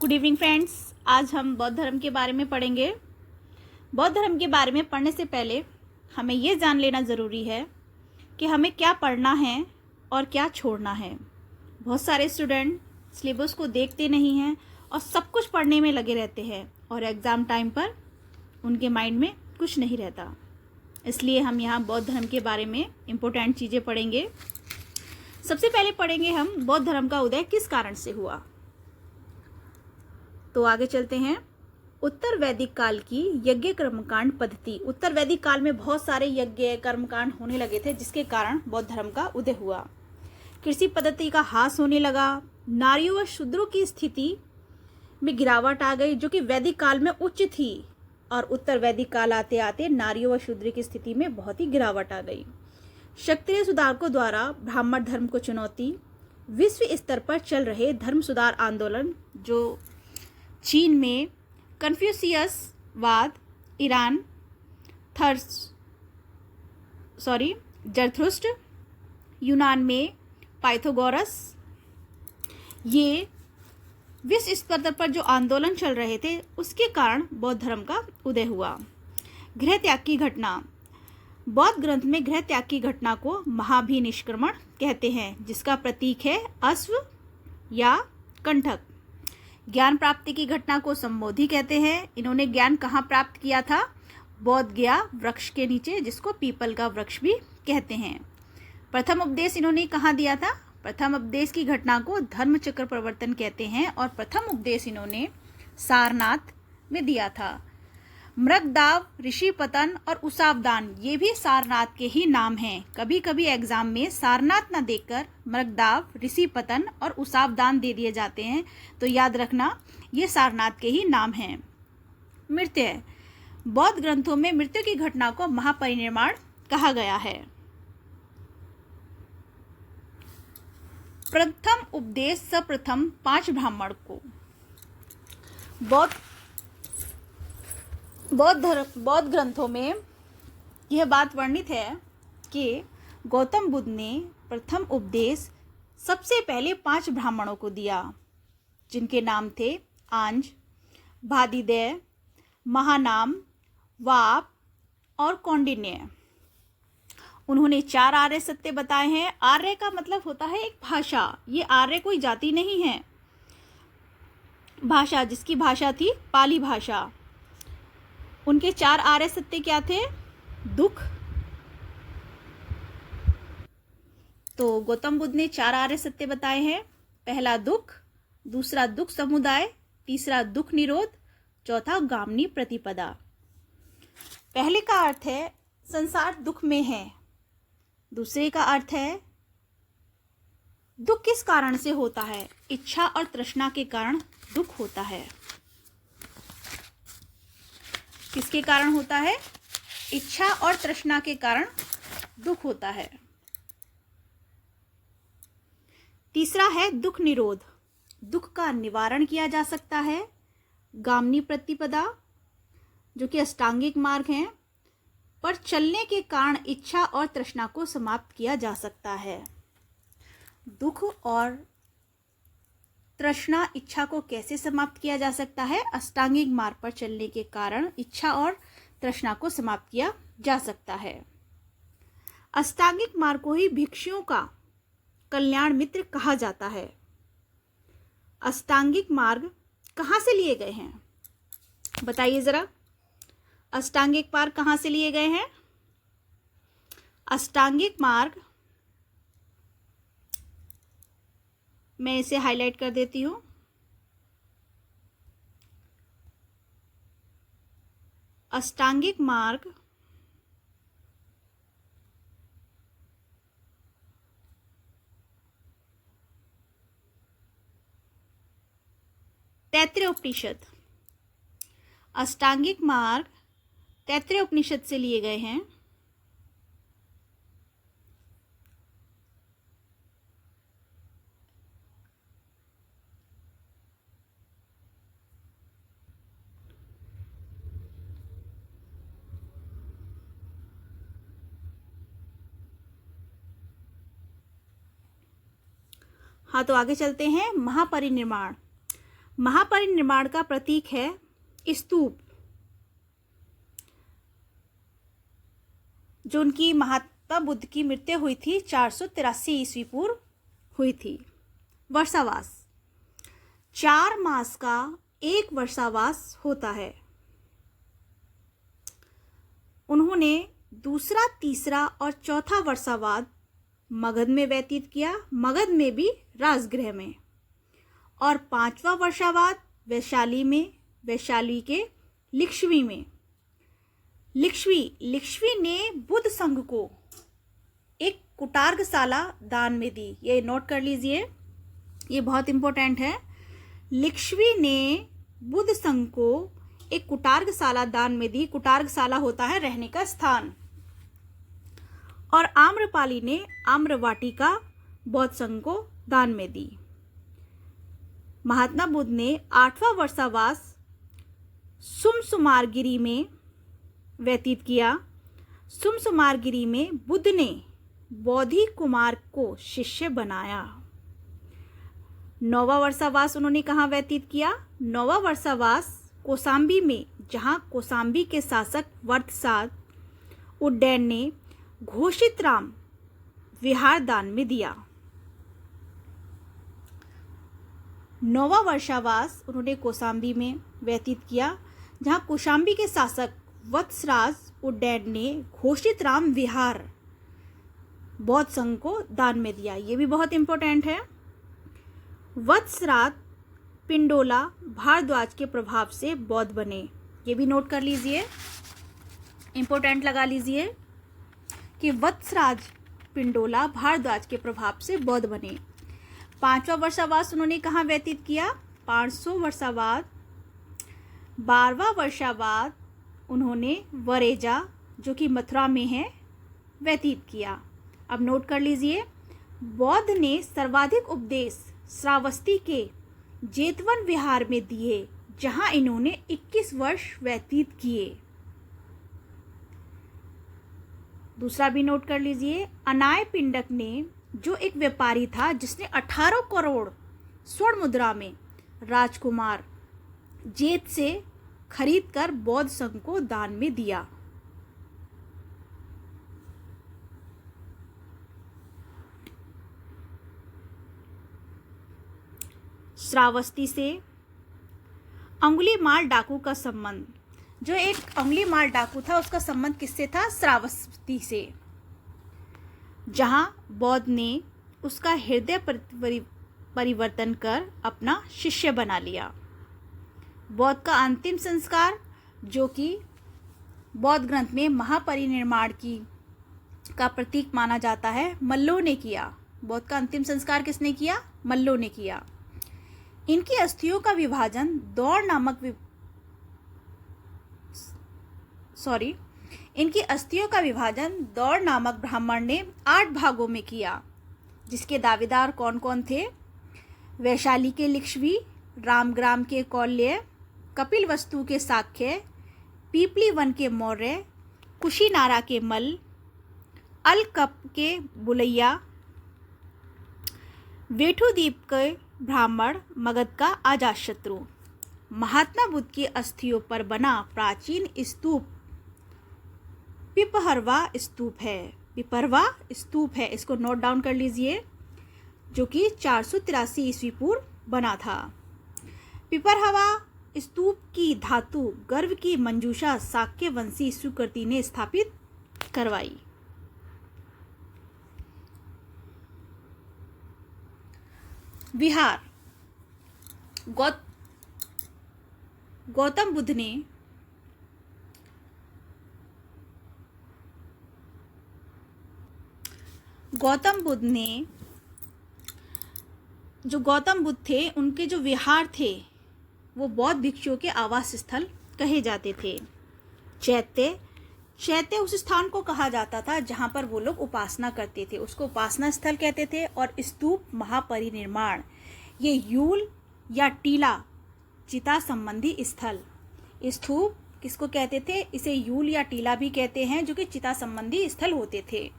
Good evening friends. आज हम बौद्ध धर्म के बारे में पढ़ेंगे। बौद्ध धर्म के बारे में पढ़ने से पहले हमें ये जान लेना ज़रूरी है कि हमें क्या पढ़ना है और क्या छोड़ना है। बहुत सारे स्टूडेंट सिलेबस को देखते नहीं हैं और सब कुछ पढ़ने में लगे रहते हैं और एग्ज़ाम टाइम पर उनके माइंड में कुछ नहीं रहता। इसलिए हम यहाँ बौद्ध धर्म के बारे में इम्पोर्टेंट चीज़ें पढ़ेंगे। सबसे पहले पढ़ेंगे हम बौद्ध धर्म का उदय किस कारण से हुआ। तो आगे चलते हैं। उत्तर वैदिक काल की यज्ञ कर्मकांड पद्धति। उत्तर वैदिक काल में बहुत सारे यज्ञ कर्मकांड होने लगे थे जिसके कारण बौद्ध धर्म का उदय हुआ। कृषि पद्धति का ह्रास होने लगा। नारियों व शूद्रों की स्थिति में गिरावट आ गई जो कि वैदिक काल में उच्च थी और उत्तर वैदिक काल आते आते नारियों व शूद्र की स्थिति में बहुत ही गिरावट आ गई। क्षत्रिय सुधारकों द्वारा ब्राह्मण धर्म को चुनौती। विश्व स्तर पर चल रहे धर्म सुधार आंदोलन जो चीन में कन्फ्यूशियसवाद, ईरान जरथुस्ट्र, यूनान में पाइथागोरस, ये विश्व स्तर पर जो आंदोलन चल रहे थे उसके कारण बौद्ध धर्म का उदय हुआ। गृह त्याग की घटना। बौद्ध ग्रंथ में गृह त्याग की घटना को महाभिनिष्क्रमण कहते हैं जिसका प्रतीक है अश्व या कंटक। ज्ञान प्राप्ति की घटना को संबोधि कहते हैं। इन्होंने ज्ञान कहाँ प्राप्त किया था? बोध गया वृक्ष के नीचे, जिसको पीपल का वृक्ष भी कहते हैं। प्रथम उपदेश इन्होंने कहाँ दिया था? प्रथम उपदेश की घटना को धर्म चक्र प्रवर्तन कहते हैं और प्रथम उपदेश इन्होंने सारनाथ में दिया था। मृगदाव, ऋषिपतन और उसावदान ये भी सारनाथ के ही नाम हैं। कभी कभी एग्जाम में सारनाथ न देकर मृगदाव, ऋषिपतन और उसावदान दे दिए जाते हैं, तो याद रखना ये सारनाथ के ही नाम हैं। मृत्यु। बौद्ध ग्रंथों में मृत्यु की घटना को महापरिनिर्वाण कहा गया है। प्रथम उपदेश सप्रथम 5 ब्राह्मण को। बौद्ध ग्रंथों में यह बात वर्णित है कि गौतम बुद्ध ने प्रथम उपदेश सबसे पहले 5 ब्राह्मणों को दिया जिनके नाम थे आंज, भादिदेय, महानाम, वाप और कौंडिन्य। उन्होंने 4 आर्य सत्य बताए हैं। आर्य का मतलब होता है एक भाषा। ये आर्य कोई जाति नहीं है, भाषा, जिसकी भाषा थी पाली भाषा। उनके 4 आर्य सत्य क्या थे? दुख। तो गौतम बुद्ध ने 4 आर्य सत्य बताए हैं। पहला दुख, दूसरा दुख समुदाय, तीसरा दुख निरोध, चौथा गामिनी प्रतिपदा। पहले का अर्थ है संसार दुख में है। दूसरे का अर्थ है दुख किस कारण से होता है? इच्छा और तृष्णा के कारण दुख होता है। किसके कारण होता है? इच्छा और तृष्णा के कारण दुख होता है। तीसरा है दुख निरोध। दुख का निवारण किया जा सकता है। गामिनी प्रतिपदा जो कि अष्टांगिक मार्ग हैं पर चलने के कारण इच्छा और तृष्णा को समाप्त किया जा सकता है। दुख और तृष्णा, इच्छा को कैसे समाप्त किया जा सकता है? अष्टांगिक मार्ग पर चलने के कारण इच्छा और तृष्णा को समाप्त किया जा सकता है। अष्टांगिक मार्ग को ही भिक्षुओं का कल्याण मित्र कहा जाता है। अष्टांगिक मार्ग कहाँ से लिए गए हैं? बताइए जरा। अष्टांगिक मार्ग कहाँ से लिए गए हैं? अष्टांगिक मार्ग, मैं इसे हाईलाइट कर देती हूं। अष्टांगिक मार्ग तैत्तिरीय उपनिषद। अष्टांगिक मार्ग तैत्तिरीय उपनिषद से लिए गए हैं। हाँ, तो आगे चलते हैं। महापरिनिर्वाण। महापरिनिर्वाण का प्रतीक है स्तूप, जो उनकी महात्मा बुद्ध की मृत्यु हुई थी 483 ईस्वी पूर्व हुई थी। वर्षावास, 4 मास का एक वर्षावास होता है। उन्होंने दूसरा, तीसरा और चौथा वर्षावास मगध में व्यतीत किया, मगध में भी राजगृह में, और 5वां वर्षावास वैशाली में, वैशाली के लिच्छवी में। लिच्छवी ने बुद्ध संघ को एक कुटार्गशाला दान में दी। ये नोट कर लीजिए, ये बहुत इंपॉर्टेंट है। लिच्छवी ने बुद्ध संघ को एक कुटार्गशाला दान में दी। कुटार्गशाला होता है रहने का स्थान। और आम्रपाली ने आम्रवाटिका बौद्ध संघ को दान में दी। महात्मा बुद्ध ने 8वां वर्षावास सुमसुमारगिरी में व्यतीत किया। सुमसुमारगिरी में बुद्ध ने बोधि कुमार को शिष्य बनाया। 9वां वर्षावास उन्होंने कहाँ व्यतीत किया? 9वां वर्षावास कौशाम्बी में, जहाँ कौशाम्बी के शासक वर्धसाद उड्डयन ने घोषितराम विहार दान में दिया। 9वां वर्षावास उन्होंने कौशाम्बी में व्यतीत किया, जहाँ कौशाम्बी के शासक वत्सराज उड्डयन ने घोषितराम विहार बौद्ध संघ को दान में दिया। ये भी बहुत इंपॉर्टेंट है। वत्सराज पिंडोला भारद्वाज के प्रभाव से बौद्ध बने। ये भी नोट कर लीजिए, इंपॉर्टेंट लगा लीजिए कि वत्सराज पिंडोला भारद्वाज के प्रभाव से बौद्ध बने। 5वां वर्षावास उन्होंने कहाँ व्यतीत किया? 500 वर्षावास। 12वां वर्षावास उन्होंने वरेजा, जो कि मथुरा में है, व्यतीत किया। अब नोट कर लीजिए, बौद्ध ने सर्वाधिक उपदेश श्रावस्ती के जेतवन विहार में दिए, जहां इन्होंने 21 वर्ष व्यतीत किए। दूसरा भी नोट कर लीजिए, अनाय पिंडक ने, जो एक व्यापारी था जिसने 18 करोड़ स्वर्ण मुद्रा में राजकुमार जेत से खरीदकर बौद्ध संघ को दान में दिया। श्रावस्ती से अंगुलीमाल डाकू का संबंध, जो एक अंगुलीमाल डाकू था उसका संबंध किससे था? श्रावस्ती से, जहां बौद्ध ने उसका हृदय परिवर्तन कर अपना शिष्य बना लिया। बौद्ध का अंतिम संस्कार, जो कि बौद्ध ग्रंथ में महापरिनिर्वाण का प्रतीक माना जाता है, मल्लों ने किया। बौद्ध का अंतिम संस्कार किसने किया? मल्लों ने किया। इनकी अस्थियों का विभाजन दौड़ नामक ब्राह्मण ने 8 भागों में किया, जिसके दावेदार कौन कौन थे? वैशाली के लिच्छवी, रामग्राम के कौल्य, कपिलवस्तु के साक्य, पीपली वन के मौर्य, कुशीनारा के मल, अलकप के बुलैया, वेठुदीप के ब्राह्मण, मगध का अजातशत्रु। महात्मा बुद्ध की अस्थियों पर बना प्राचीन स्तूप पिपहरवा स्तूप है। पिपहरवा स्तूप है, इसको नोट डाउन कर लीजिए, जो कि 483 ईस्वी पूर्व बना था। पिपहरवा स्तूप की धातु गर्भ की मंजूषा शाक्य वंशी सुकृति ने स्थापित करवाई। विहार, गौतम बुद्ध ने जो गौतम बुद्ध थे, उनके जो विहार थे वो बौद्ध भिक्षुओं के आवास स्थल कहे जाते थे। चैत्य उस स्थान को कहा जाता था जहां पर वो लोग उपासना करते थे, उसको उपासना स्थल कहते थे। और स्तूप महापरिनिर्वाण, ये यूल या टीला चिता संबंधी स्थल। स्तूप किसको कहते थे? इसे यूल या टीला भी कहते हैं, जो कि चिता संबंधी स्थल होते थे।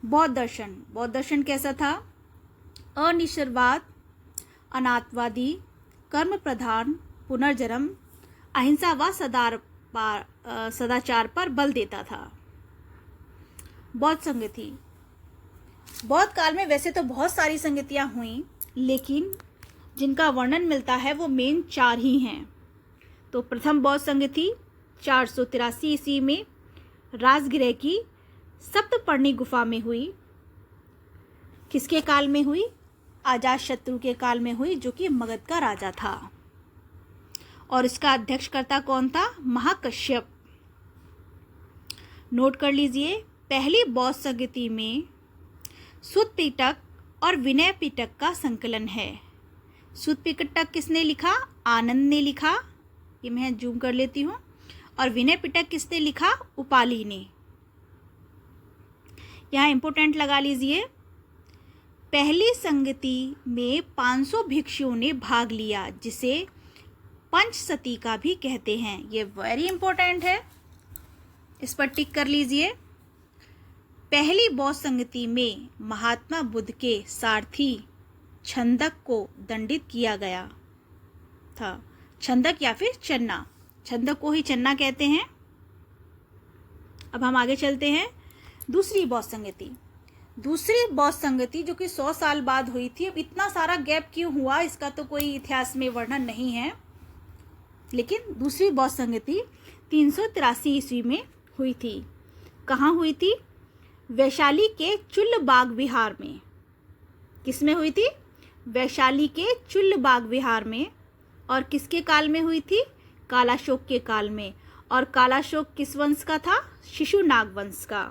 बौद्ध दर्शन कैसा था? अनिश्वरवाद, अनाथवादी, कर्म प्रधान पुनर्जन्म, अहिंसा व सदाचार पर बल देता था। बौद्ध संगति। बौद्ध काल में वैसे तो बहुत सारी संगतियाँ हुई, लेकिन जिनका वर्णन मिलता है वो मेन 4 ही हैं। तो प्रथम बौद्ध संगति 483 ईस्वी में राजगृह की सप्तपर्णी गुफा में हुई। किसके काल में हुई? अजातशत्रु के काल में हुई, जो कि मगध का राजा था। और इसका अध्यक्षकर्ता कौन था? महाकश्यप। नोट कर लीजिए, पहली बौद्ध संगति में सुत्त पिटक और विनय पिटक का संकलन है। सुत्त पिटक किसने लिखा? आनंद ने लिखा, ये मैं जूम कर लेती हूँ। और विनय पिटक किसने लिखा? उपाली ने। यहाँ इंपोर्टेंट लगा लीजिए, पहली संगति में 500 भिक्षुओं ने भाग लिया, जिसे पंचसती का भी कहते हैं। ये वेरी इंपॉर्टेंट है, इस पर टिक कर लीजिए। पहली बौद्ध संगति में महात्मा बुद्ध के सारथी छंदक को दंडित किया गया था। छंदक या फिर चन्ना, छंदक को ही चन्ना कहते हैं। अब हम आगे चलते हैं। दूसरी बौद्ध संगति। दूसरी बौद्ध संगति जो कि 100 साल बाद हुई थी। अब इतना सारा गैप क्यों हुआ, इसका तो कोई इतिहास में वर्णन नहीं है, लेकिन दूसरी बौद्ध संगति 383 ईस्वी में हुई थी। कहाँ हुई थी? वैशाली के चुल्लबाग विहार में। किसमें हुई थी? वैशाली के चुल्लबाग विहार में। और किसके काल में हुई थी? कालाशोक के काल में। और कालाशोक किस वंश का था? शिशुनाग वंश का।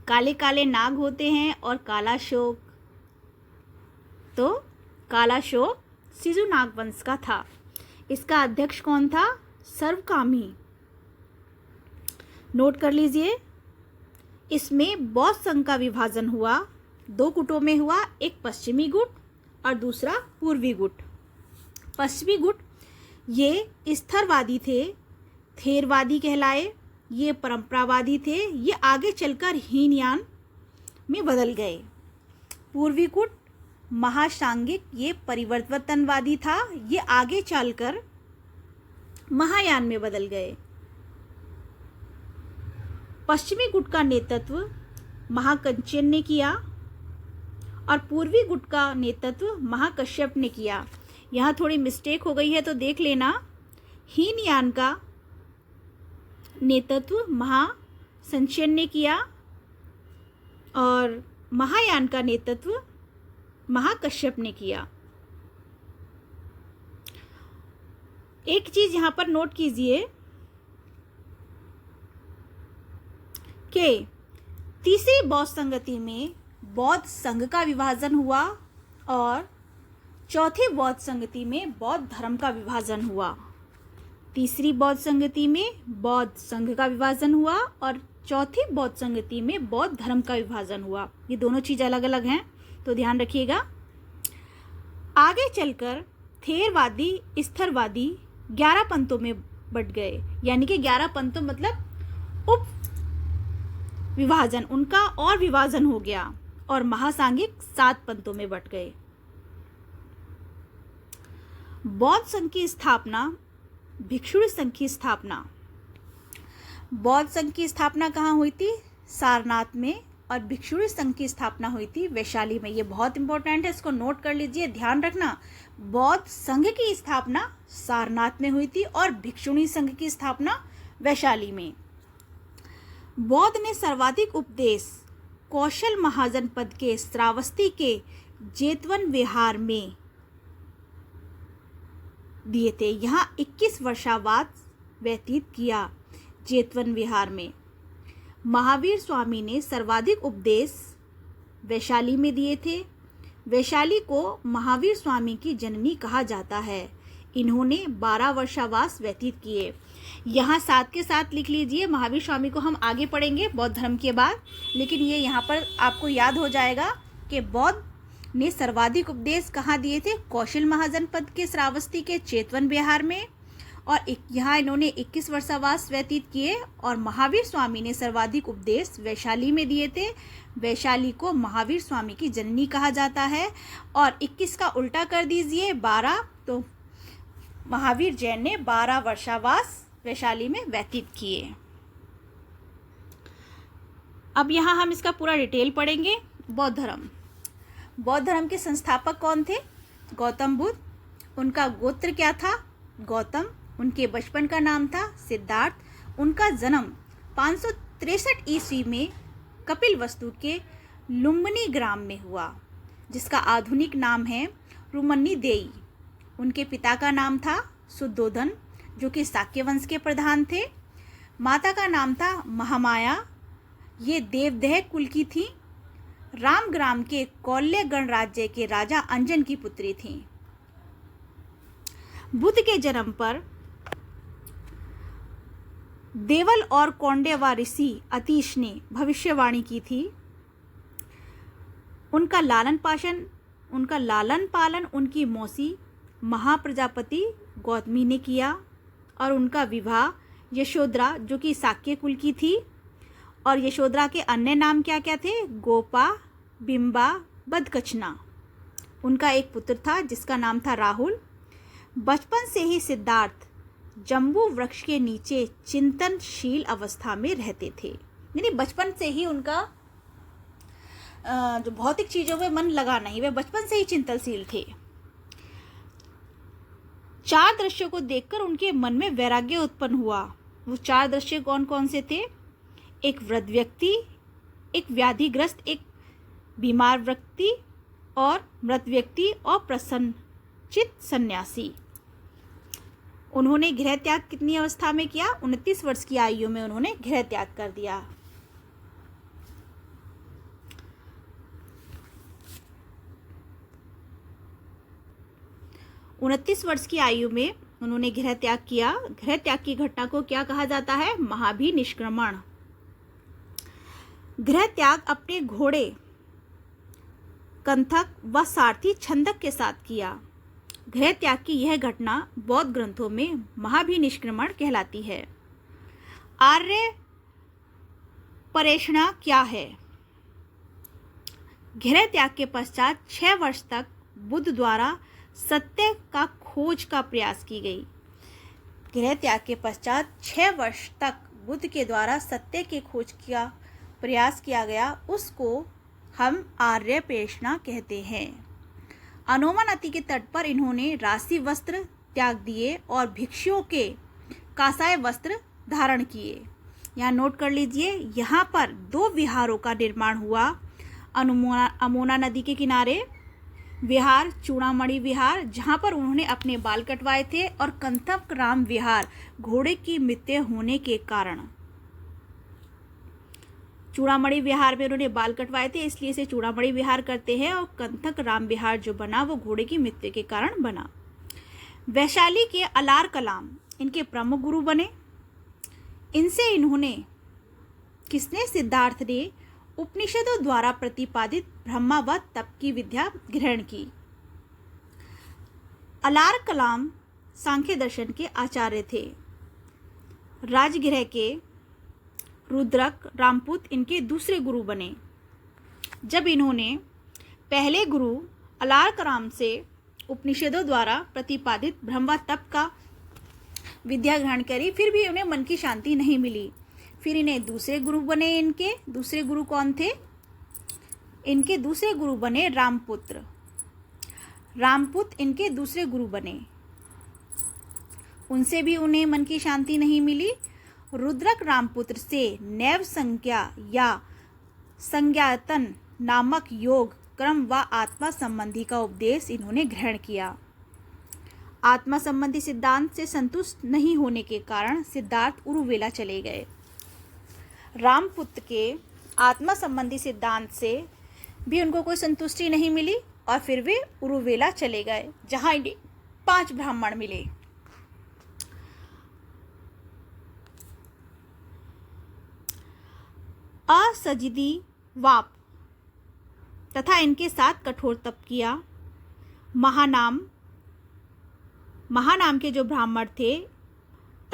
काले काले नाग होते हैं और कालाशोक, तो कालाशोक शिशुनाग वंश का था। इसका अध्यक्ष कौन था? सर्वकामी। नोट कर लीजिए, इसमें बौद्ध संघ का विभाजन हुआ। 2 गुटों में हुआ, एक पश्चिमी गुट और दूसरा पूर्वी गुट। पश्चिमी गुट ये स्थरवादी थे, थेरवादी कहलाए। ये परंपरावादी थे, ये आगे चलकर हीनयान में बदल गए। पूर्वी गुट महासांगिक, ये परिवर्तनवादी था, ये आगे चलकर महायान में बदल गए। पश्चिमी गुट का नेतृत्व महाकंचन ने किया और पूर्वी गुट का नेतृत्व महाकश्यप ने किया। यहाँ थोड़ी मिस्टेक हो गई है तो देख लेना। हीनयान का नेतृत्व महासंचयन ने किया और महायान का नेतृत्व महाकश्यप ने किया। एक चीज यहाँ पर नोट कीजिए कि तीसरी बौद्ध संगति में बौद्ध संघ का विभाजन हुआ और चौथी बौद्ध संगति में बौद्ध धर्म का विभाजन हुआ। तीसरी बौद्ध संगति में बौद्ध संघ का विभाजन हुआ और चौथी बौद्ध संगति में बौद्ध धर्म का विभाजन हुआ। ये दोनों चीज अलग अलग हैं, तो ध्यान रखिएगा। आगे चलकर थेरवादी स्थरवादी 11 पंथों में बट गए, यानी कि 11 पंथों मतलब उप विभाजन, उनका और विभाजन हो गया और महासांगिक 7 पंथों में बट गए। बौद्ध संघ की स्थापना, भिक्षुणी संघ की स्थापना। बौद्ध संघ की स्थापना कहाँ हुई थी? सारनाथ में। और भिक्षुणी संघ की स्थापना हुई थी वैशाली में। ये बहुत इंपॉर्टेंट है, इसको नोट कर लीजिए, ध्यान रखना। बौद्ध संघ की स्थापना सारनाथ में हुई थी और भिक्षुणी संघ की स्थापना वैशाली में। बौद्ध ने सर्वाधिक उपदेश कौशल महाजनपद के श्रावस्ती के जेतवन विहार में दिए थे। यहाँ 21 वर्षावास व्यतीत किया जेतवन विहार में। महावीर स्वामी ने सर्वाधिक उपदेश वैशाली में दिए थे। वैशाली को महावीर स्वामी की जननी कहा जाता है। इन्होंने 12 वर्षावास व्यतीत किए। यहाँ साथ के साथ लिख लीजिए, महावीर स्वामी को हम आगे पढ़ेंगे बौद्ध धर्म के बाद, लेकिन ये यहाँ पर आपको याद हो जाएगा कि बौद्ध ने सर्वाधिक उपदेश कहाँ दिए थे? कौशल महाजनपद के श्रावस्ती के चेतवन विहार में। और यहाँ इन्होंने 21 वर्षावास व्यतीत किए और महावीर स्वामी ने सर्वाधिक उपदेश वैशाली में दिए थे। वैशाली को महावीर स्वामी की जननी कहा जाता है और 21 का उल्टा कर दीजिए 12, तो महावीर जैन ने 12 वर्षावास वैशाली में व्यतीत किए। अब यहाँ हम इसका पूरा डिटेल पढ़ेंगे। बौद्ध धर्म के संस्थापक कौन थे? गौतम बुद्ध। उनका गोत्र क्या था? गौतम। उनके बचपन का नाम था सिद्धार्थ। उनका जन्म 563 ईस्वी में कपिलवस्तु के लुम्बिनी ग्राम में हुआ, जिसका आधुनिक नाम है रुमन्नी देई। उनके पिता का नाम था शुद्धोधन, जो कि शाक्य वंश के प्रधान थे। माता का नाम था महामाया, ये देवदह कुल की थी। रामग्राम के कौल्य गणराज्य के राजा अंजन की पुत्री थी। बुद्ध के जन्म पर देवल और कौंडेवा ऋषि अतीश ने भविष्यवाणी की थी। उनका लालन पालन उनकी मौसी महाप्रजापति गौतमी ने किया और उनका विवाह यशोधरा, जो कि शाक्य कुल की थी, और यशोधरा के अन्य नाम क्या क्या थे? गोपा, बिंबा, बदकचना। उनका एक पुत्र था जिसका नाम था राहुल। बचपन से ही सिद्धार्थ जम्बू वृक्ष के नीचे चिंतनशील अवस्था में रहते थे, यानी बचपन से ही उनका जो भौतिक चीजों में मन लगा नहीं, वे बचपन से ही चिंतनशील थे। 4 दृश्यों को देखकर उनके मन में वैराग्य उत्पन्न हुआ। वो 4 दृश्य कौन कौन से थे? एक वृद्ध व्यक्ति, एक व्याधिग्रस्त, एक बीमार व्यक्ति और मृत व्यक्ति और प्रसन्नचित्त सन्यासी। उन्होंने गृह त्याग कितनी अवस्था में किया? 29 वर्ष की आयु में उन्होंने गृह त्याग कर दिया। उनतीस वर्ष की आयु में उन्होंने गृह त्याग किया। गृह त्याग की घटना को क्या कहा जाता है? महाभिनिष्क्रमण। गृह त्याग अपने घोड़े कंथक व सारथी छंदक के साथ किया। गृह त्याग की यह घटना बौद्ध ग्रंथों में महाभिनिष्क्रमण कहलाती है। आर्य परेषणा क्या है? गृह त्याग के पश्चात 6 वर्ष तक बुद्ध द्वारा सत्य का खोज का प्रयास की गई। गृह त्याग के पश्चात 6 वर्ष तक बुद्ध के द्वारा सत्य के खोज का प्रयास किया गया, उसको हम आर्य परेषणा कहते हैं। अनोमा नदी के तट पर इन्होंने राशि वस्त्र त्याग दिए और भिक्षुओं के कासाय वस्त्र धारण किए। यहाँ नोट कर लीजिए, यहाँ पर 2 विहारों का निर्माण हुआ। अमोना नदी के किनारे विहार चूड़ामणि विहार, जहाँ पर उन्होंने अपने बाल कटवाए थे, और कंथक राम विहार, घोड़े की मृत्यु होने के कारण। चूड़ामणि विहार में उन्होंने बाल कटवाए थे, इसलिए इसे चूड़ामणि विहार करते हैं, और कंथक राम विहार जो बना वो घोड़े की मृत्यु के कारण बना। वैशाली के अलार कलाम इनके प्रमुख गुरु बने। इनसे इन्होंने सिद्धार्थ ने उपनिषदों द्वारा प्रतिपादित ब्रह्मा व तप की विद्या ग्रहण की। अलार कलाम सांख्य दर्शन के आचार्य थे। राजगृह के रुद्रक रामपुत इनके दूसरे गुरु बने। जब इन्होंने पहले गुरु अलार कलाम से उपनिषदों द्वारा प्रतिपादित ब्रह्म तप का विद्या ग्रहण करी, फिर भी उन्हें मन की शांति नहीं मिली। फिर इन्हें दूसरे गुरु बने। इनके दूसरे गुरु कौन थे? इनके दूसरे गुरु बने रामपुत्र। रामपुत इनके दूसरे गुरु बने। उनसे भी उन्हें मन की शांति नहीं मिली। रुद्रक रामपुत्र से नैव संज्ञा या संज्ञातन नामक योग क्रम व आत्मा संबंधी का उपदेश इन्होंने ग्रहण किया। आत्मा संबंधी सिद्धांत से संतुष्ट नहीं होने के कारण सिद्धार्थ उरुवेला चले गए। रामपुत्र के आत्मा संबंधी सिद्धांत से भी उनको कोई संतुष्टि नहीं मिली और फिर वे उरुवेला चले गए, जहां इन्हें 5 ब्राह्मण मिले। असजिदी वाप तथा इनके साथ कठोर तप किया। महानाम के जो ब्राह्मण थे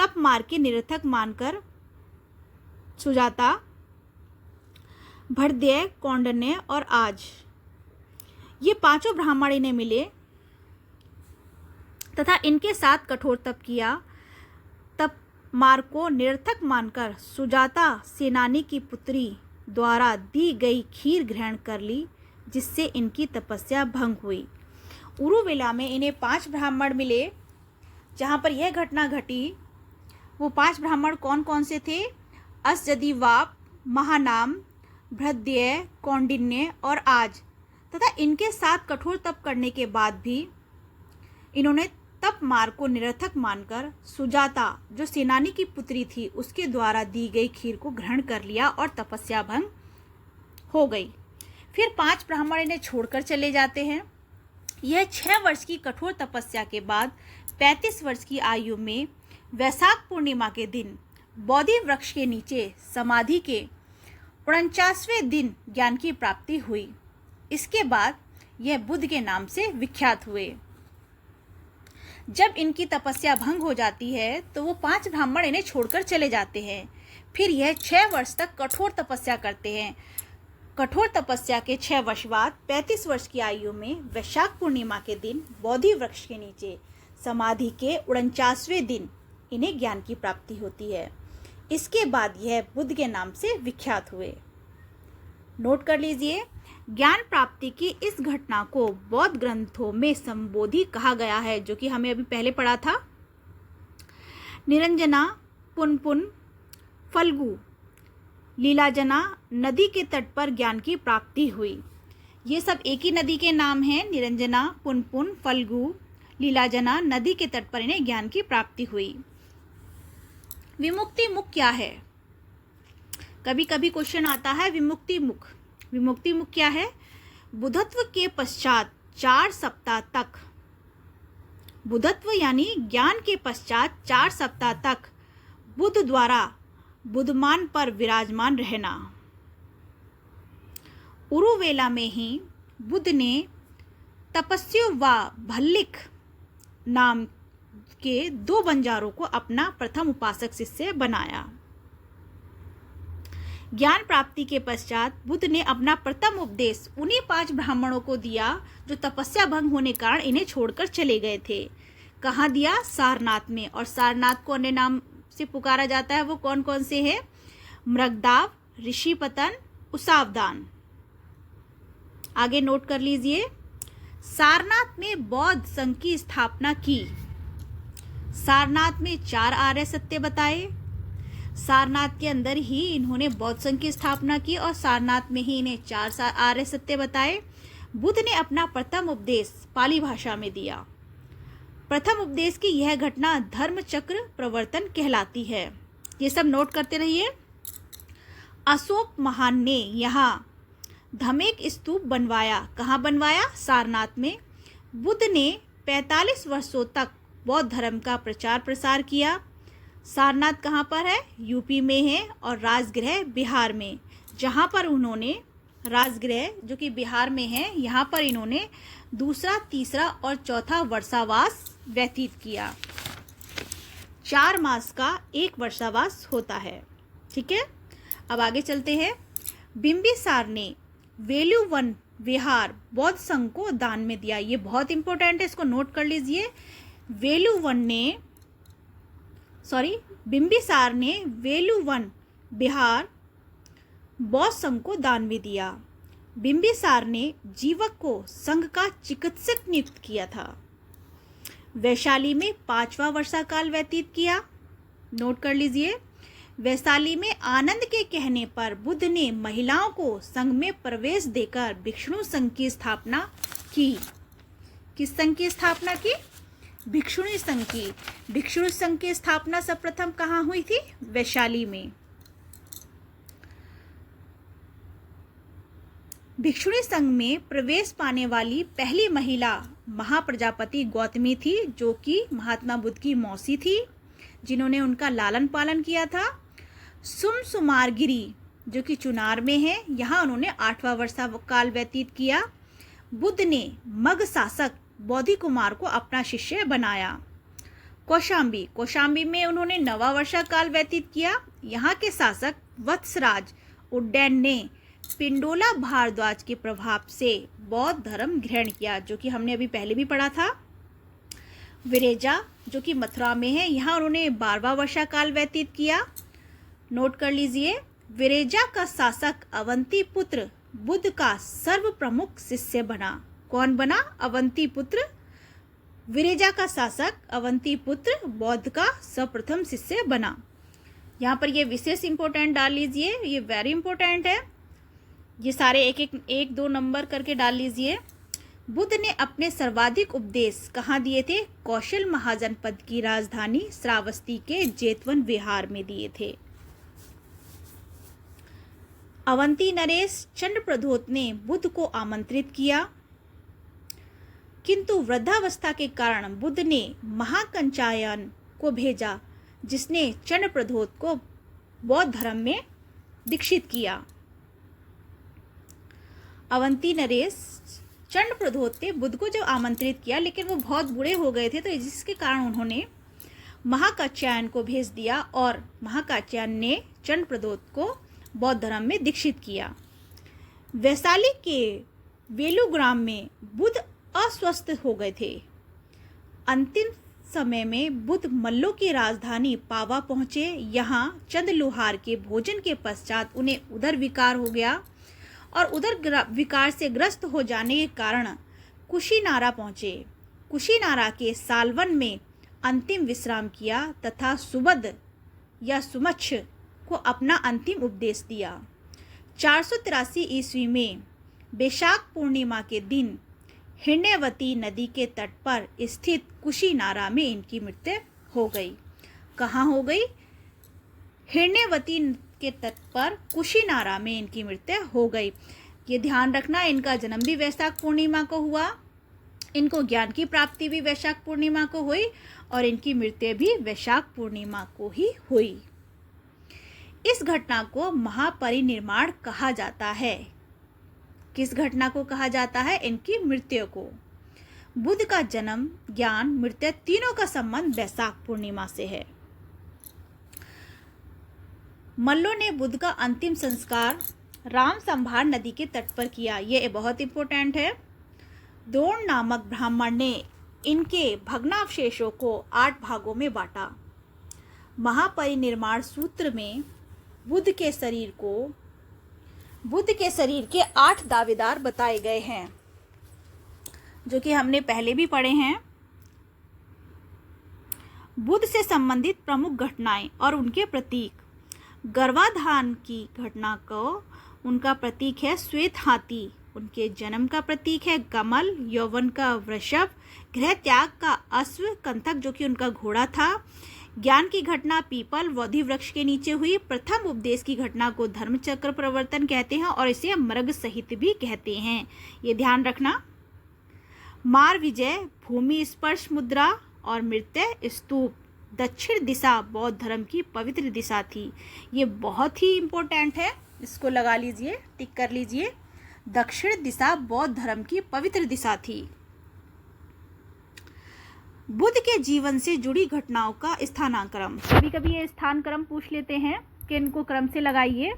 तप मार्ग के निरर्थक मानकर सुजाता, भृत्य, कौंडिन्य और आज, ये पांचों ब्राह्मण इन्हें मिले तथा इनके साथ कठोर तप किया। तप मार्ग को निरर्थक मानकर सुजाता सेनानी की पुत्री द्वारा दी गई खीर ग्रहण कर ली, जिससे इनकी तपस्या भंग हुई। उरुवेला में इन्हें 5 ब्राह्मण मिले जहाँ पर यह घटना घटी। वो 5 ब्राह्मण कौन कौन से थे? असजदीवाप, महानाम, भृत्य, कौंडिन्य और आज, तथा इनके साथ कठोर तप करने के बाद भी इन्होंने तप मार्ग को निरर्थक मानकर सुजाता, जो सेनानी की पुत्री थी, उसके द्वारा दी गई खीर को ग्रहण कर लिया और तपस्या भंग हो गई। फिर 5 ब्राह्मण इन्हें छोड़कर चले जाते हैं। यह 6 वर्ष की कठोर तपस्या के बाद 35 वर्ष की आयु में वैशाख पूर्णिमा के दिन बोधि वृक्ष के नीचे समाधि के 49वें दिन ज्ञान की प्राप्ति हुई। इसके बाद यह बुद्ध के नाम से विख्यात हुए। जब इनकी तपस्या भंग हो जाती है तो वो 5 ब्राह्मण इन्हें छोड़कर चले जाते हैं। फिर यह 6 वर्ष तक कठोर तपस्या करते हैं। कठोर तपस्या के 6 वर्ष बाद 35 वर्ष की आयु में वैशाख पूर्णिमा के दिन बोधि वृक्ष के नीचे समाधि के 49वें दिन इन्हें ज्ञान की प्राप्ति होती है। इसके बाद यह बुद्ध के नाम से विख्यात हुए। नोट कर लीजिए, ज्ञान प्राप्ति की इस घटना को बौद्ध ग्रंथों में संबोधि कहा गया है, जो कि हमें अभी पहले पढ़ा था। निरंजना, पुनपुन, फल्गु, लीलाजना नदी के तट पर ज्ञान की प्राप्ति हुई। ये सब एक ही नदी के नाम हैं। निरंजना, पुनपुन, फल्गु, लीलाजना नदी के तट पर इन्हें ज्ञान की प्राप्ति हुई। विमुक्ति मुख क्या है? कभी कभी क्वेश्चन आता है विमुक्ति मुख। विमुक्ति मुख क्या है? बुद्धत्व के पश्चात 4 सप्ताह तक, बुद्धत्व यानी ज्ञान के पश्चात 4 सप्ताह तक बुद्ध द्वारा बुद्धमान पर विराजमान रहना। उरुवेला में ही बुद्ध ने तपस्यु व भल्लिक नाम के 2 बंजारों को अपना प्रथम उपासक शिष्य बनाया। ज्ञान प्राप्ति के पश्चात बुद्ध ने अपना प्रथम उपदेश उन्हीं 5 ब्राह्मणों को दिया जो तपस्या भंग होने कारण इन्हें छोड़कर चले गए थे। कहाँ दिया? सारनाथ में। और सारनाथ को अन्य नाम से पुकारा जाता है। वो कौन कौन से हैं? मृगदाव, ऋषिपतन, उसावदान। आगे नोट कर लीजिए। सारनाथ में बौद्ध संघ की स्थापना की। सारनाथ में 4 आर्य सत्य बताए। सारनाथ के अंदर ही इन्होंने बौद्ध संघ की स्थापना की और सारनाथ में ही इन्हें 4 आर्य सत्य बताए। बुद्ध ने अपना प्रथम उपदेश पाली भाषा में दिया। प्रथम उपदेश की यह घटना धर्म चक्र प्रवर्तन कहलाती है। ये सब नोट करते रहिए। अशोक महान ने यहाँ धमेक स्तूप बनवाया। कहाँ बनवाया? सारनाथ में। बुद्ध ने 45 वर्षों तक बौद्ध धर्म का प्रचार प्रसार किया। सारनाथ कहाँ पर है? यूपी में है। और राजगृह बिहार में, जहाँ पर उन्होंने राजगृह जो कि बिहार में है, यहाँ पर इन्होंने दूसरा, तीसरा और चौथा वर्षावास व्यतीत किया। 4 मास का एक वर्षावास होता है। ठीक है, अब आगे चलते हैं। बिंबिसार ने वेलुवन विहार बौद्ध संघ को दान में दिया। ये बहुत इंपॉर्टेंट है, इसको नोट कर लीजिए। बिंबिसार ने वेलुवन विहार बौद्ध संघ को दान में दिया। बिंबिसार ने जीवक को संघ का चिकित्सक नियुक्त किया था। वैशाली में 5वां वर्षाकाल व्यतीत किया। नोट कर लीजिए। वैशाली में आनंद के कहने पर बुद्ध ने महिलाओं को संघ में प्रवेश देकर भिक्षुणी संघ की स्थापना की। किस संघ की स्थापना की? भिक्षुणी संघ की। भिक्षुणी संघ की स्थापना सर्वप्रथम कहाँ हुई थी? वैशाली में। भिक्षुणी संघ में प्रवेश पाने वाली पहली महिला महाप्रजापति गौतमी थी, जो कि महात्मा बुद्ध की मौसी थी, जिन्होंने उनका लालन पालन किया था। सुमसुमारगिरी जो कि चुनार में है, यहाँ उन्होंने 8वां वर्षाकाल व्यतीत किया। बुद्ध ने मग शासक बोधि कुमार को अपना शिष्य बनाया। कौशाम्बी में उन्होंने नवावर्षा काल व्यतीत किया। यहाँ के शासक वत्सराज उड्डयन ने पिंडोला भारद्वाज के प्रभाव से बौद्ध धर्म ग्रहण किया, जो कि हमने अभी पहले भी पढ़ा था। विरेजा जो कि मथुरा में है, यहाँ उन्होंने 12वां वर्षा काल व्यतीत किया। नोट कर लीजिए, विरेजा का शासक अवंती पुत्र बुद्ध का सर्व प्रमुख शिष्य बना। कौन बना? अवंती पुत्र। विरेजा का शासक अवंती पुत्र बौद्ध का सर्वप्रथम शिष्य बना। यहाँ पर ये विशेष इंपॉर्टेंट डाल लीजिए, ये वेरी इंपॉर्टेंट है। ये सारे एक दो नंबर करके डाल लीजिए। बुद्ध ने अपने सर्वाधिक उपदेश कहाँ दिए थे? कौशल महाजनपद की राजधानी श्रावस्ती के जेतवन विहार में दिए थे। अवंती नरेश चंद्रप्रद्योत ने बुद्ध को आमंत्रित किया, किंतु वृद्धावस्था के कारण बुद्ध ने महाकंचायन को भेजा, जिसने चंद्रप्रद्योत को बौद्ध धर्म में दीक्षित किया। अवंती नरेश चंद्रप्रद्योत ने बुद्ध को जब आमंत्रित किया, लेकिन वो बहुत बूढ़े हो गए थे, तो जिसके कारण उन्होंने महाकात्यायन को भेज दिया और महाकात्यायन ने चंद्रप्रद्योत को बौद्ध धर्म में दीक्षित किया। वैशाली के वेलुग्राम में बुद्ध अस्वस्थ हो गए थे। अंतिम समय में बुद्ध मल्लों की राजधानी पावा पहुंचे। यहाँ चंद लोहार के भोजन के पश्चात उन्हें उदर विकार हो गया और उदर विकार से ग्रस्त हो जाने के कारण कुशीनारा पहुंचे। कुशीनारा के सालवन में अंतिम विश्राम किया तथा सुबद या सुमच्छ को अपना अंतिम उपदेश दिया। 483 ईस्वी में बैशाख पूर्णिमा के दिन हिरण्यवती नदी के तट पर स्थित कुशीनारा में इनकी मृत्यु हो गई। कहाँ हो गई? हिरण्यवती के तट पर कुशीनारा में इनकी मृत्यु हो गई। ये ध्यान रखना, इनका जन्म भी वैशाख पूर्णिमा को हुआ, इनको ज्ञान की प्राप्ति भी वैशाख पूर्णिमा को हुई और इनकी मृत्यु भी वैशाख पूर्णिमा को ही हुई। इस घटना को महापरिनिर्वाण कहा जाता है। किस घटना को कहा जाता है? इनकी मृत्यु को। बुद्ध का जन्म, ज्ञान, मृत्यु तीनों का संबंध वैशाख पूर्णिमा से है। मल्लों ने बुद्ध का अंतिम संस्कार राम संभार नदी के तट पर किया। ये बहुत इंपॉर्टेंट है। द्रोण नामक ब्राह्मण ने इनके भग्नावशेषों को 8 भागों में बांटा। महापरिनिर्वाण सूत्र में बुद्ध के शरीर के 8 दावेदार बताए गए हैं, जो कि हमने पहले भी पढ़े हैं। बुद्ध से संबंधित प्रमुख घटनाएं और उनके प्रतीक। गर्भाधान की घटना को उनका प्रतीक है श्वेत हाथी, उनके जन्म का प्रतीक है गमल, यौवन का वृषभ, गृह त्याग का अश्व, कंथक जो कि उनका घोड़ा था। ज्ञान की घटना पीपल बोधि वृक्ष के नीचे हुई। प्रथम उपदेश की घटना को धर्मचक्र प्रवर्तन कहते हैं और इसे मृग सहित भी कहते हैं। ये ध्यान रखना। मार विजय, भूमि स्पर्श मुद्रा और मृत्यु स्तूप, दक्षिण दिशा बौद्ध धर्म की पवित्र दिशा थी। ये बहुत ही इंपॉर्टेंट है, इसको लगा लीजिए, टिक कर लीजिए। दक्षिण दिशा बौद्ध धर्म की पवित्र दिशा थी। बुद्ध के जीवन से जुड़ी घटनाओं का स्थानाक्रम। कभी कभी ये स्थानक्रम पूछ लेते हैं कि इनको क्रम से लगाइए।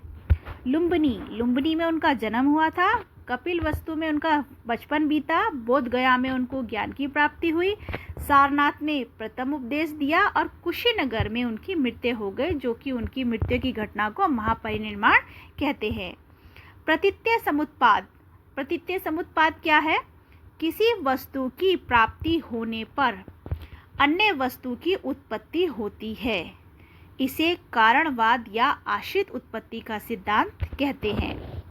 लुम्बिनी में उनका जन्म हुआ था। कपिल वस्तु में उनका बचपन बीता। बोध गया में उनको ज्ञान की प्राप्ति हुई। सारनाथ में प्रथम उपदेश दिया और कुशीनगर में उनकी मृत्यु हो गई, जो कि उनकी मृत्यु की घटना को महापरिनिर्वाण कहते हैं। प्रतित्यय समुत्पाद। प्रतित्यय समुत्पाद क्या है? किसी वस्तु की प्राप्ति होने पर अन्य वस्तु की उत्पत्ति होती है। इसे कारणवाद या आश्रित उत्पत्ति का सिद्धांत कहते हैं।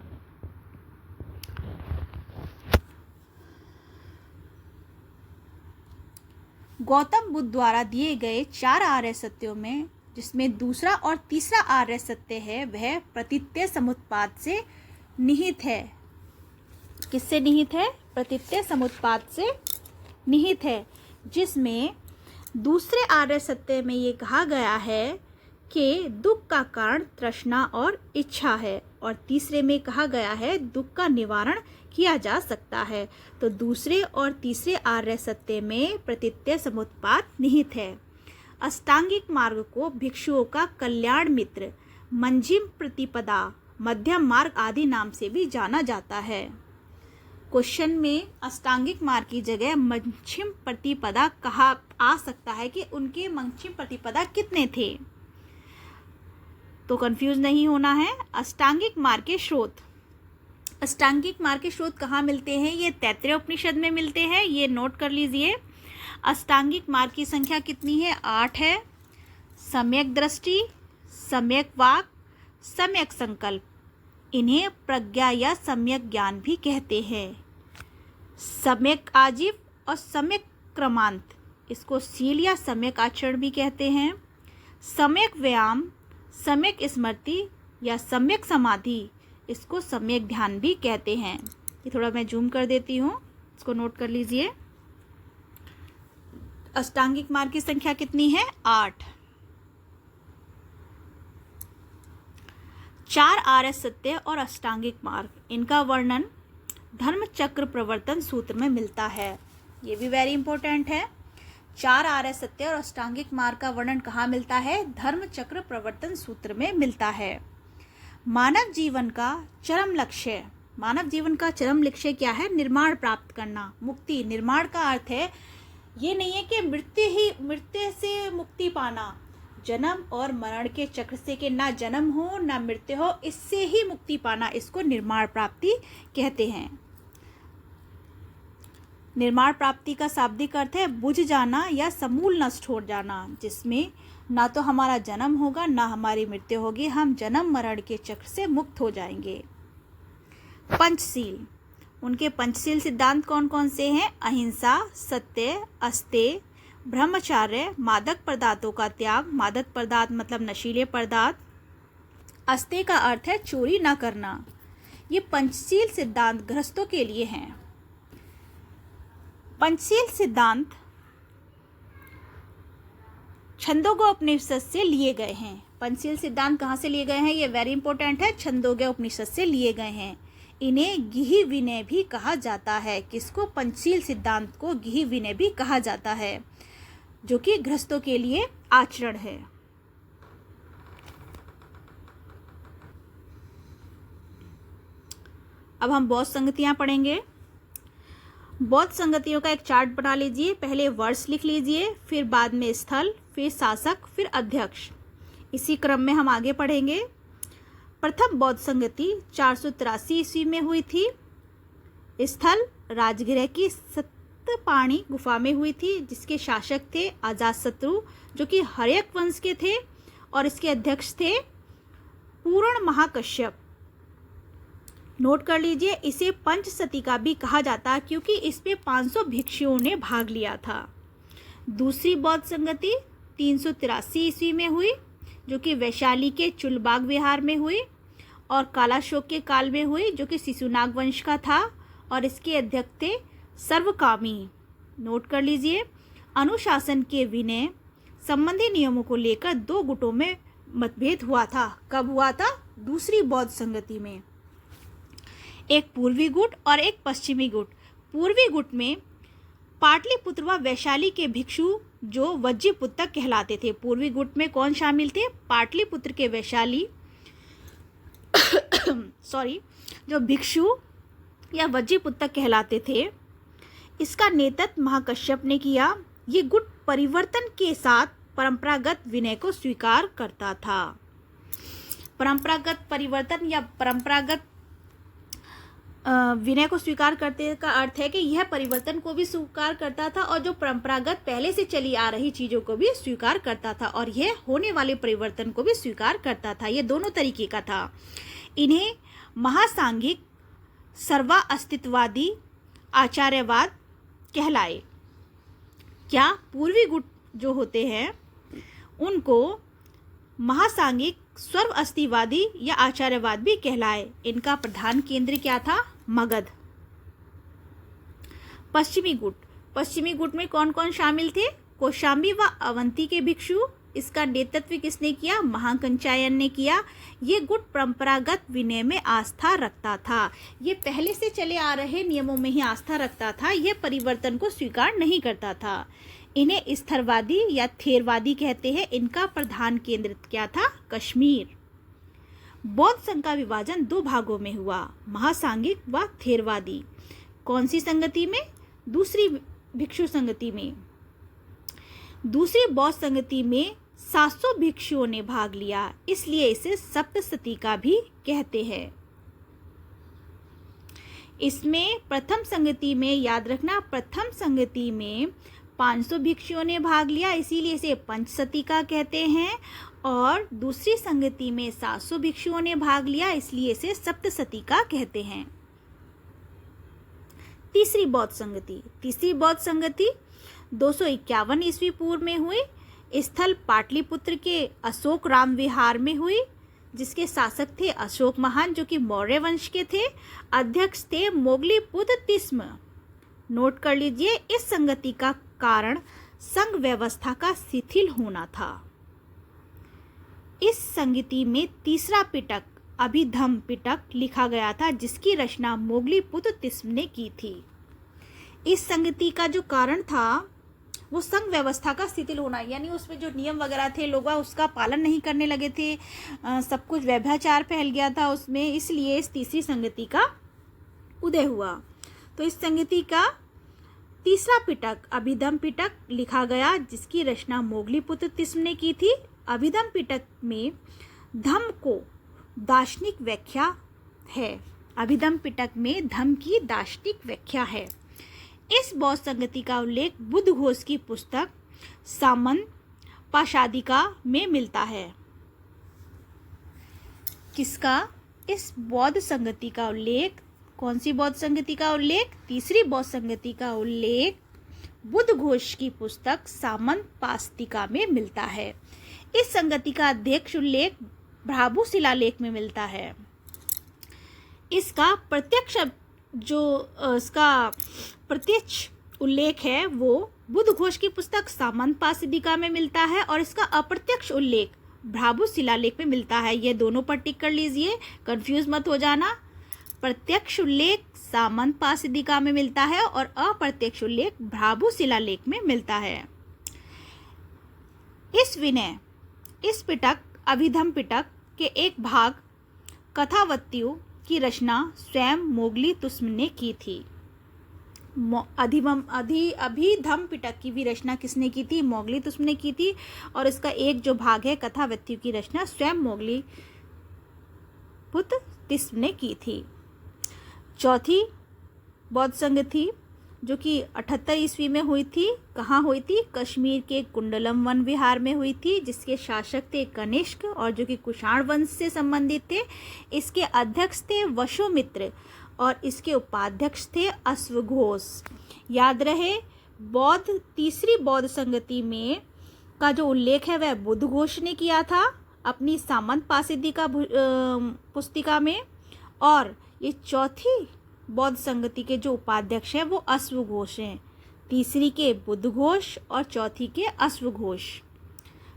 गौतम बुद्ध द्वारा दिए गए 4 आर्य सत्यों में, जिसमें दूसरा और तीसरा आर्य सत्य है, वह प्रतित्यय समुत्पाद से निहित है। किससे निहित है? प्रतित्यय समुत्पाद से निहित है, जिसमें दूसरे आर्य सत्य में ये कहा गया है कि दुख का कारण तृष्णा और इच्छा है, और तीसरे में कहा गया है दुख का निवारण किया जा सकता है। तो दूसरे और तीसरे आर्य सत्य में प्रतित्यय समुत्पाद निहित है। अष्टांगिक मार्ग को भिक्षुओं का कल्याण मित्र, मंजिम प्रतिपदा, मध्यम मार्ग आदि नाम से भी जाना जाता है। क्वेश्चन में अष्टांगिक मार्ग की जगह मंजिम प्रतिपदा कहा आ सकता है कि उनके मंजिम प्रतिपदा कितने थे, तो कंफ्यूज नहीं होना है। अष्टांगिक मार्ग के स्रोत, अष्टांगिक मार्ग के स्रोत कहाँ मिलते हैं? ये तैत्तिरीय उपनिषद में मिलते हैं, ये नोट कर लीजिए। अष्टांगिक मार्ग की संख्या कितनी है? 8 है। सम्यक दृष्टि, सम्यक वाक, सम्यक संकल्प, इन्हें प्रज्ञा या सम्यक ज्ञान भी कहते हैं। सम्यक आजीव और सम्यक क्रमांत, इसको शील या सम्यक आचरण भी कहते हैं। सम्यक व्यायाम, सम्यक स्मृति या सम्यक समाधि, इसको सम्यक ध्यान भी कहते हैं। ये थोड़ा मैं जूम कर देती हूँ, इसको नोट कर लीजिए। अष्टांगिक मार्ग की संख्या कितनी है? 8। 4 आर्य सत्य और अष्टांगिक मार्ग, इनका वर्णन धर्म चक्र प्रवर्तन सूत्र में मिलता है। ये भी वेरी इंपॉर्टेंट है। 4 आर्य सत्य और अष्टांगिक मार्ग का वर्णन कहाँ मिलता है? धर्म चक्र प्रवर्तन सूत्र में मिलता है। मानव जीवन का चरम लक्ष्य, मानव जीवन का चरम लक्ष्य क्या है? निर्माण प्राप्त करना, मुक्ति। निर्माण का अर्थ है ये नहीं है कि मृत्यु से मुक्ति पाना, जन्म और मरण के चक्र से कि ना जन्म हो ना मृत्यु हो, इससे ही मुक्ति पाना, इसको निर्माण प्राप्ति कहते हैं। निर्माण प्राप्ति का शाब्दिक अर्थ है बुझ जाना या समूल नष्ट हो जाना, जिसमें ना तो हमारा जन्म होगा ना हमारी मृत्यु होगी, हम जन्म मरण के चक्र से मुक्त हो जाएंगे। पंचशील, उनके पंचशील सिद्धांत कौन कौन से हैं? अहिंसा, सत्य, अस्तेय, ब्रह्मचर्य, मादक पदार्थों का त्याग, मादक पदार्थ मतलब नशीले पदार्थ, अस्तेय का अर्थ है चोरी न करना। ये पंचशील सिद्धांत गृहस्थों के लिए हैं। पंचशील सिद्धांत छंदोग्य उपनिषद से लिए गए हैं। पंचशील सिद्धांत कहाँ से लिए गए हैं? ये वेरी इंपॉर्टेंट है, छंदोग्य उपनिषद से लिए गए हैं। इन्हें गिहि विनय भी कहा जाता है। किसको? पंचशील सिद्धांत को गिहि विनय भी कहा जाता है, जो कि गृहस्थों के लिए आचरण है। अब हम बौद्ध संगतियां पढ़ेंगे। बौद्ध संगतियों का एक चार्ट बना लीजिए। पहले वर्ष लिख लीजिए, फिर बाद में स्थल, फिर शासक, फिर अध्यक्ष। इसी क्रम में हम आगे पढ़ेंगे। प्रथम बौद्ध संगति 483 ईस्वी में हुई थी। स्थल राजगृह की सप्तपाणी गुफा में हुई थी, जिसके शासक थे अजातशत्रु, जो कि हर्यक वंश के थे, और इसके अध्यक्ष थे पूर्ण महाकश्यप। नोट कर लीजिए, इसे पंचसती भी कहा जाता है क्योंकि इसमें 500 भिक्षुओं ने भाग लिया था। दूसरी बौद्ध संगति 383 ईस्वी में हुई, जो कि वैशाली के चुलबाग विहार में हुई, और कालाशोक के काल में हुई, जो कि शिशुनाग वंश का था, और इसके अध्यक्ष थे सर्वकामी। नोट कर लीजिए, अनुशासन के विनय संबंधी नियमों को लेकर 2 गुटों में मतभेद हुआ था। कब हुआ था? दूसरी बौद्ध संगति में। एक पूर्वी गुट और एक पश्चिमी गुट। पूर्वी गुट में पाटलिपुत्र व वैशाली के भिक्षु जो वज्जीपुत्रक कहलाते थे। पूर्वी गुट में कौन शामिल थे? पाटलिपुत्र के वैशाली जो भिक्षु या वज्जीपुत्रक कहलाते थे। इसका नेतृत्व महाकश्यप ने किया। ये गुट परिवर्तन के साथ परंपरागत विनय को स्वीकार करता था। परंपरागत परिवर्तन या परंपरागत विनय को स्वीकार करते का अर्थ है कि यह परिवर्तन को भी स्वीकार करता था और जो परंपरागत पहले से चली आ रही चीज़ों को भी स्वीकार करता था, और यह होने वाले परिवर्तन को भी स्वीकार करता था। ये दोनों तरीके का था। इन्हें महासांघिक सर्वा अस्तित्ववादी आचार्यवाद कहलाए। क्या? पूर्वी गुट जो होते हैं उनको महासांघिक सर्व अस्तित्ववादी या आचार्यवाद भी कहलाए। इनका प्रधान केंद्र क्या था? मगध। पश्चिमी गुट। पश्चिमी गुट में कौन कौन शामिल थे? कौशाम्बी व अवंती के भिक्षु। इसका नेतृत्व किसने किया? महाकंचायन ने किया। ये गुट परंपरागत विनय में आस्था रखता था। ये पहले से चले आ रहे नियमों में ही आस्था रखता था। यह परिवर्तन को स्वीकार नहीं करता था। इन्हें स्थरवादी या थेरवादी कहते हैं। इनका प्रधान केंद्र क्या था? कश्मीर। बौद्ध संघ का विभाजन 2 भागों में हुआ, महासांघिक व थेरवादी। कौन सी संगति में? दूसरी भिक्षु संगति में। दूसरी बौद्ध संगति में 700 भिक्षुओं ने भाग लिया, इसलिए इसे सप्तशतीका भी कहते हैं। इसमें प्रथम संगति में, याद रखना, प्रथम संगति में 500 भिक्षुओं ने भाग लिया, इसीलिए इसे पंचशतीका कहते हैं। और दूसरी संगति में 700 भिक्षुओं ने भाग लिया, इसलिए इसे सप्तशतीका कहते हैं। तीसरी बौद्ध संगति। तीसरी बौद्ध संगति 251 ईस्वी पूर्व में हुई। स्थल पाटलिपुत्र के अशोक राम विहार में हुई, जिसके शासक थे अशोक महान, जो कि मौर्य वंश के थे। अध्यक्ष थे मोगलीपुत्र तिस्म। नोट कर लीजिए, इस संगति का कारण संघ व्यवस्था का शिथिल होना था। इस संगति में तीसरा पिटक, अभिधम्म पिटक, लिखा गया था, जिसकी रचना मोगलीपुत्र तिस्म ने की थी। इस संगति का जो कारण था वो संघ व्यवस्था का शिथिल होना, यानी उसमें जो नियम वगैरह थे लोग उसका पालन नहीं करने लगे थे, सब कुछ व्यभिचार फैल गया था उसमें, इसलिए इस तीसरी संगति का उदय हुआ। तो इस संगति का तीसरा पिटक, अभिधम्म पिटक, लिखा गया, जिसकी रचना मोगलीपुत्र तिस्म ने की थी। अभिधम्म पिटक में धम्म को दार्शनिक व्याख्या है। अभिधम्म पिटक में धम्म की दार्शनिक व्याख्या है। इस बौद्ध संगति का उल्लेख बुद्ध घोष की पुस्तक सामंत पाशादिका में मिलता है। किसका? इस बौद्ध संगति का उल्लेख, कौन सी बौद्ध संगति का उल्लेख? तीसरी बौद्ध संगति का उल्लेख बुद्ध घोष की पुस्तक सामंत पाशादिका में मिलता है। इस संगति का अध्यक्ष उल्लेख भ्राभु शिलालेख में मिलता है। इसका प्रत्यक्ष उल्लेख है वो बुद्ध घोष की पुस्तक सामंत पाशादिका में मिलता है, और इसका अप्रत्यक्ष उल्लेख भ्राभु शिलालेख में मिलता है। ये दोनों पर टिक कर लीजिए, कंफ्यूज मत हो जाना। प्रत्यक्ष उल्लेख सामंत पाशादिका में मिलता है और अप्रत्यक्ष उल्लेख भ्राभु शिलालेख में मिलता है। इस पिटक, अभिधम्म पिटक के एक भाग कथावत्तियों की रचना स्वयं मोगलीतुस्म ने की थी। अभिधम्म पिटक की भी रचना किसने की थी? मोगलीतुस्म ने की थी, और इसका एक जो भाग है कथावत्तियों की रचना स्वयं मोगलीपुत्र तिस्म ने की थी। चौथी बौद्ध संगति जो कि 78 ईस्वी में हुई थी, कहाँ हुई थी? कश्मीर के कुंडलम वन विहार में हुई थी, जिसके शासक थे कनिष्क, और जो कि कुषाण वंश से संबंधित थे। इसके अध्यक्ष थे वशोमित्र और इसके उपाध्यक्ष थे अश्वघोष। याद रहे, तीसरी बौद्ध संगति में का जो उल्लेख है वह बुद्ध घोष ने किया था अपनी सामंत पाशादिका पुस्तिका में, और ये चौथी बौद्ध संगति के जो उपाध्यक्ष हैं वो अश्वघोष हैं। तीसरी के बुद्ध घोष और चौथी के अश्वघोष।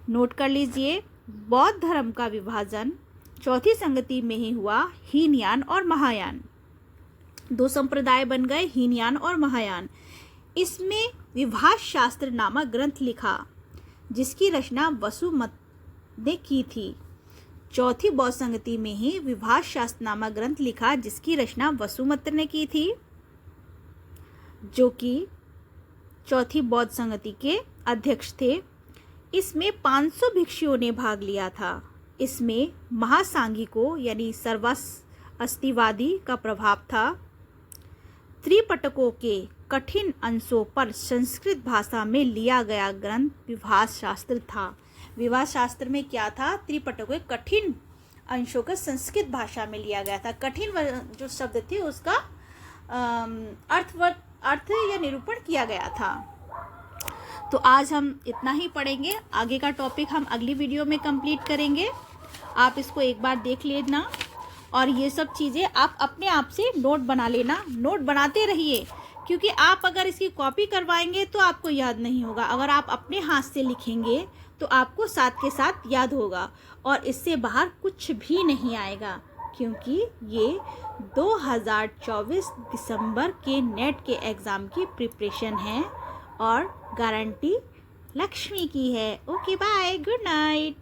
नोट कर लीजिए, बौद्ध धर्म का विभाजन चौथी संगति में ही हुआ, हीनयान और महायान। 2 संप्रदाय बन गए, हीनयान और महायान। इसमें विभाष शास्त्र नामक ग्रंथ लिखा, जिसकी रचना वसुमत ने की थी। चौथी बौद्ध संगति में ही विभाष शास्त्र नामक ग्रंथ लिखा, जिसकी रचना वसुमित्र ने की थी, जो कि चौथी बौद्ध संगति के अध्यक्ष थे। इसमें 500 भिक्षुओं ने भाग लिया था। इसमें महासांघिकों यानी सर्वास्तिवादी का प्रभाव था। त्रिपिटकों के कठिन अंशों पर संस्कृत भाषा में लिया गया ग्रंथ विभाष शास्त्र था। विभाष शास्त्र में क्या था? त्रिपिटकों के कठिन अंशों का संस्कृत भाषा में लिया गया था। कठिन जो शब्द थे उसका अर्थ या निरूपण किया गया था। तो आज हम इतना ही पढ़ेंगे, आगे का टॉपिक हम अगली वीडियो में कंप्लीट करेंगे। आप इसको एक बार देख लेना, और ये सब चीज़ें आप अपने आप से नोट बना लेना। नोट बनाते रहिए, क्योंकि आप अगर इसकी कॉपी करवाएंगे तो आपको याद नहीं होगा। अगर आप अपने हाथ से लिखेंगे तो आपको साथ के साथ याद होगा, और इससे बाहर कुछ भी नहीं आएगा, क्योंकि ये 2024 दिसंबर के नेट के एग्ज़ाम की प्रिपरेशन है। और गारंटी लक्ष्मी की है। Okay bye, good night.